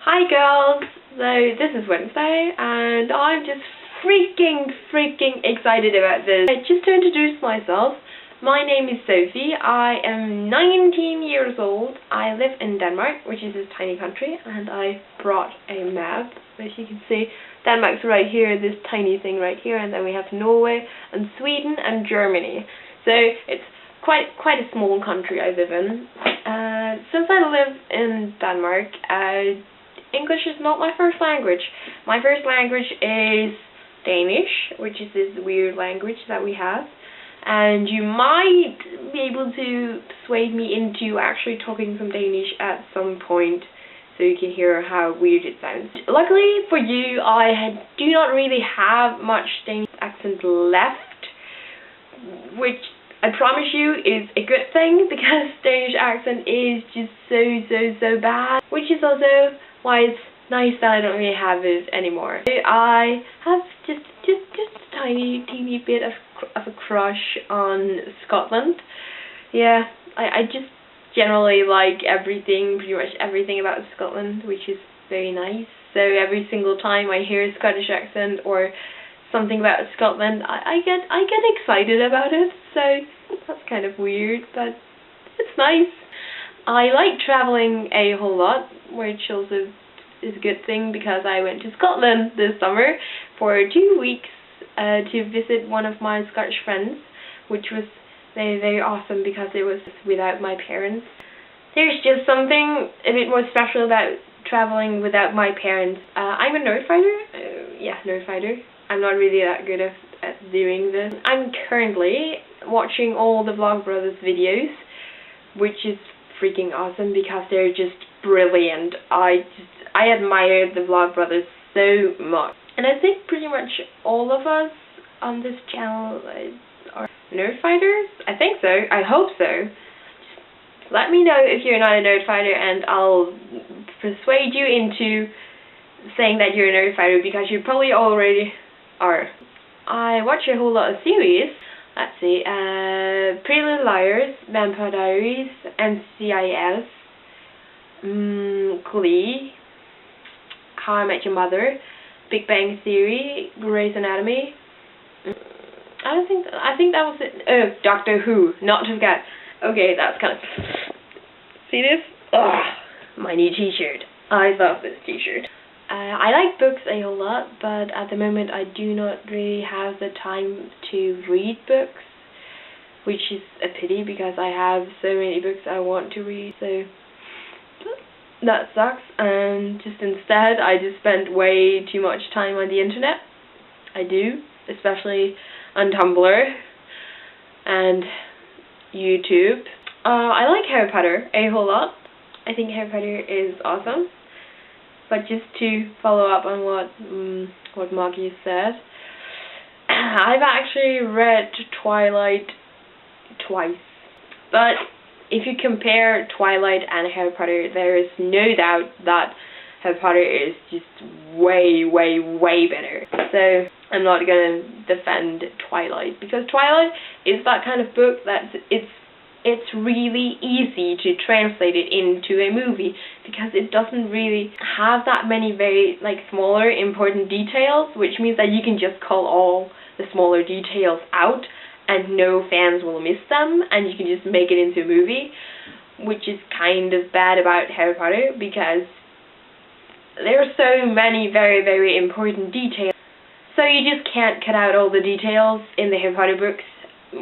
Hi girls! So this is Wednesday and I'm just freaking excited about this. Just to introduce myself, my name is Sophie. I am 19 years old. I live in Denmark, which is this tiny country, and I brought a map. As you can see, Denmark's right here, this tiny thing right here, and then we have Norway and Sweden and Germany. So it's quite a small country I live in. Since I live in Denmark, English is not my first language. My first language is Danish, which is this weird language that we have. And you might be able to persuade me into actually talking some Danish at some point, so you can hear how weird it sounds. Luckily for you, I do not really have much Danish accent left, which I promise you is a good thing, because Danish accent is just so bad, which is also why it's nice that I don't really have it anymore. I have just a teeny bit of a crush on Scotland. Yeah, I just generally like pretty much everything about Scotland, which is very nice. So every single time I hear a Scottish accent or something about Scotland, I get excited about it. So that's kind of weird, but it's nice. I like traveling a whole lot, which also is a good thing, because I went to Scotland this summer for 2 weeks to visit one of my Scottish friends, which was very awesome because it was without my parents. There's just something a bit more special about traveling without my parents. I'm a nerdfighter. Yeah, nerdfighter. I'm not really that good at doing this. I'm currently watching all the Vlogbrothers videos, which is freaking awesome because they're just brilliant. I admire the Vlogbrothers so much. And I think pretty much all of us on this channel are nerdfighters. I think so. I hope so. Just let me know if you're not a nerdfighter, and I'll persuade you into saying that you're a nerdfighter, because you probably already are. I watch a whole lot of series. Let's see, Pretty Little Liars, Vampire Diaries, NCIS, Glee, How I Met Your Mother, Big Bang Theory, Grey's Anatomy. I think that was it. Oh, Doctor Who, not to forget. Okay, that's kind of... See this? Ugh, my new t-shirt. I love this t-shirt. I like books a whole lot, but at the moment I do not really have the time to read books, which is a pity because I have so many books I want to read, so that sucks. And just instead I just spend way too much time on the internet. I do, especially on Tumblr and YouTube. I like Harry Potter a whole lot. I think Harry Potter is awesome. But just to follow up on what Maggie said, I've actually read Twilight twice. But if you compare Twilight and Harry Potter, there is no doubt that Harry Potter is just way better. So I'm not gonna defend Twilight, because Twilight is that kind of book that it's really easy to translate it into a movie, because it doesn't really have that many very smaller important details, which means that you can just call all the smaller details out and no fans will miss them, and you can just make it into a movie, which is kind of bad about Harry Potter, because there are so many very important details. So you just can't cut out all the details in the Harry Potter books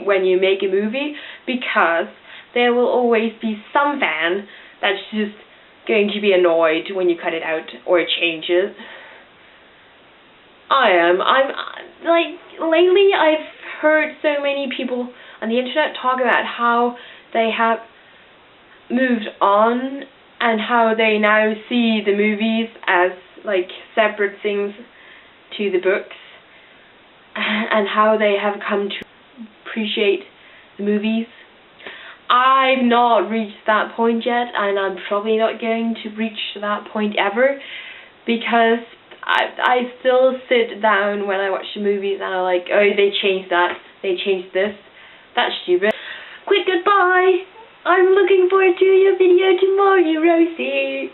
when you make a movie, because there will always be some fan that's just going to be annoyed when you cut it out or change it. I'm lately I've heard so many people on the internet talk about how they have moved on and how they now see the movies as separate things to the books, and how they have come to appreciate the movies. I've not reached that point yet, and I'm probably not going to reach that point ever, because I still sit down when I watch the movies and I'm like, oh, they changed that, they changed this, that's stupid. Quick goodbye! I'm looking forward to your video tomorrow, Rosie!